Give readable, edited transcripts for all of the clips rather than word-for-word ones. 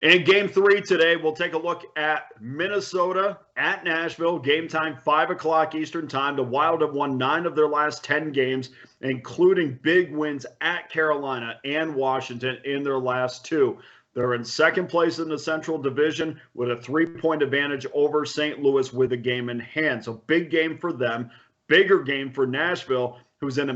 In game 3 today, we'll take a look at Minnesota at Nashville. Game time, 5 o'clock Eastern time. The Wild have won 9 of their last 10 games, including big wins at Carolina and Washington in their last 2. They're in second place in the Central Division with a 3-point advantage over St. Louis with a game in hand. So big game for them. Bigger game for Nashville, who's in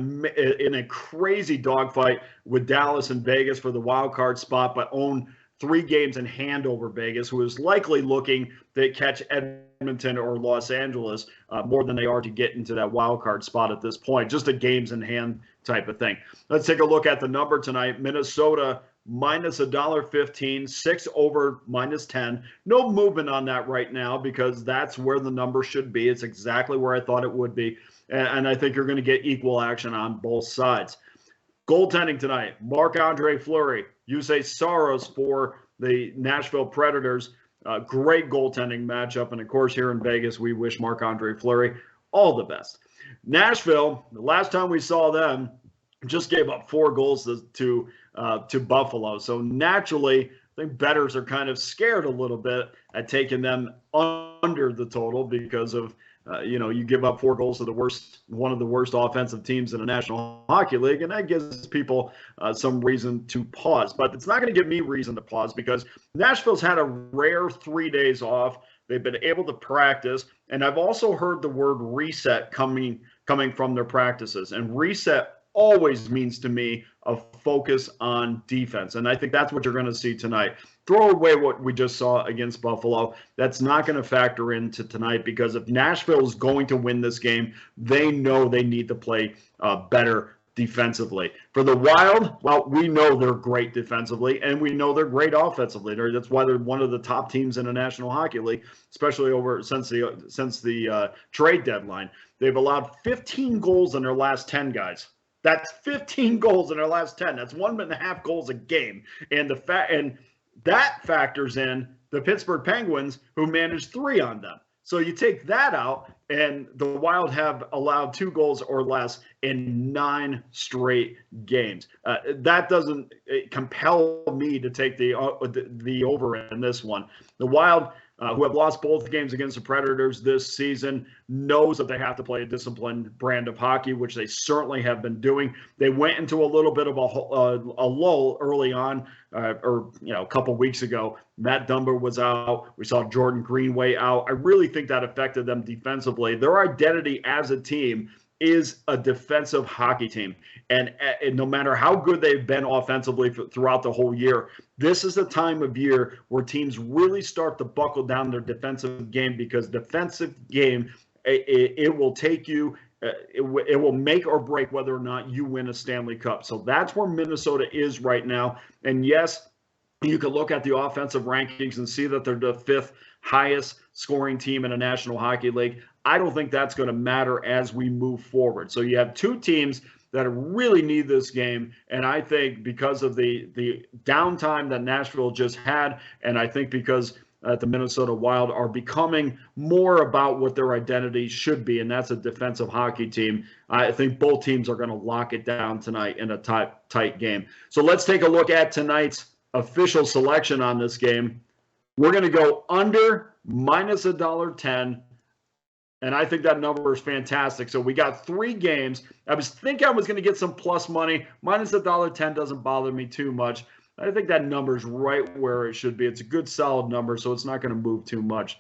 a crazy dogfight with Dallas and Vegas for the wild card spot, but own 3 games in hand over Vegas, who is likely looking to catch Edmonton or Los Angeles more than they are to get into that wild card spot at this point. Just a games in hand type of thing. Let's take a look at the number tonight. Minnesota minus $1.15, 6 over minus 10. No movement on that right now because that's where the number should be. It's exactly where I thought it would be. And I think you're going to get equal action on both sides. Goaltending tonight, Marc-Andre Fleury, Jussi Saros for the Nashville Predators. Great goaltending matchup. And, of course, here in Vegas, we wish Marc-Andre Fleury all the best. Nashville, the last time we saw them, just gave up 4 goals to Buffalo. So, naturally, I think bettors are kind of scared a little bit at taking them under the total because of you give up 4 goals to one of the worst offensive teams in the National Hockey League, and that gives people some reason to pause. But it's not going to give me reason to pause because Nashville's had a rare 3 days off. They've been able to practice, and I've also heard the word reset coming from their practices. And reset always means to me a focus on defense, and I think that's what you're going to see tonight. Throw away what we just saw against Buffalo. That's not going to factor into tonight because if Nashville is going to win this game, they know they need to play better defensively. For the Wild, well, we know they're great defensively, and we know they're great offensively. That's why they're one of the top teams in the National Hockey League, especially since the trade deadline. They've allowed 15 goals in their last 10, guys. That's 15 goals in their last 10. That's 1.5 goals a game, and that factors in the Pittsburgh Penguins, who managed 3 on them. So you take that out, and the Wild have allowed 2 goals or less in 9 straight games. That doesn't compel me to take the over in this one. The Wild, who have lost both games against the Predators this season, knows that they have to play a disciplined brand of hockey, which they certainly have been doing. They went into a little bit of a lull early on, a couple weeks ago. Matt Dumba was out. We saw Jordan Greenway out. I really think that affected them defensively. Their identity as a team is a defensive hockey team. And no matter how good they've been offensively throughout the whole year, this is the time of year where teams really start to buckle down their defensive game because defensive game, it will take you, it will make or break whether or not you win a Stanley Cup. So that's where Minnesota is right now. And yes, you can look at the offensive rankings and see that they're the 5th highest scoring team in the National Hockey League. I don't think that's going to matter as we move forward. So you have 2 teams that really need this game, and I think because of the downtime that Nashville just had, and I think because the Minnesota Wild are becoming more about what their identity should be, and that's a defensive hockey team, I think both teams are going to lock it down tonight in a tight game. So let's take a look at tonight's official selection on this game. We're going to go under minus $1.10. And I think that number is fantastic. So we got 3 games. I was thinking I was going to get some plus money. Minus $1.10 doesn't bother me too much. I think that number is right where it should be. It's a good, solid number, so it's not going to move too much.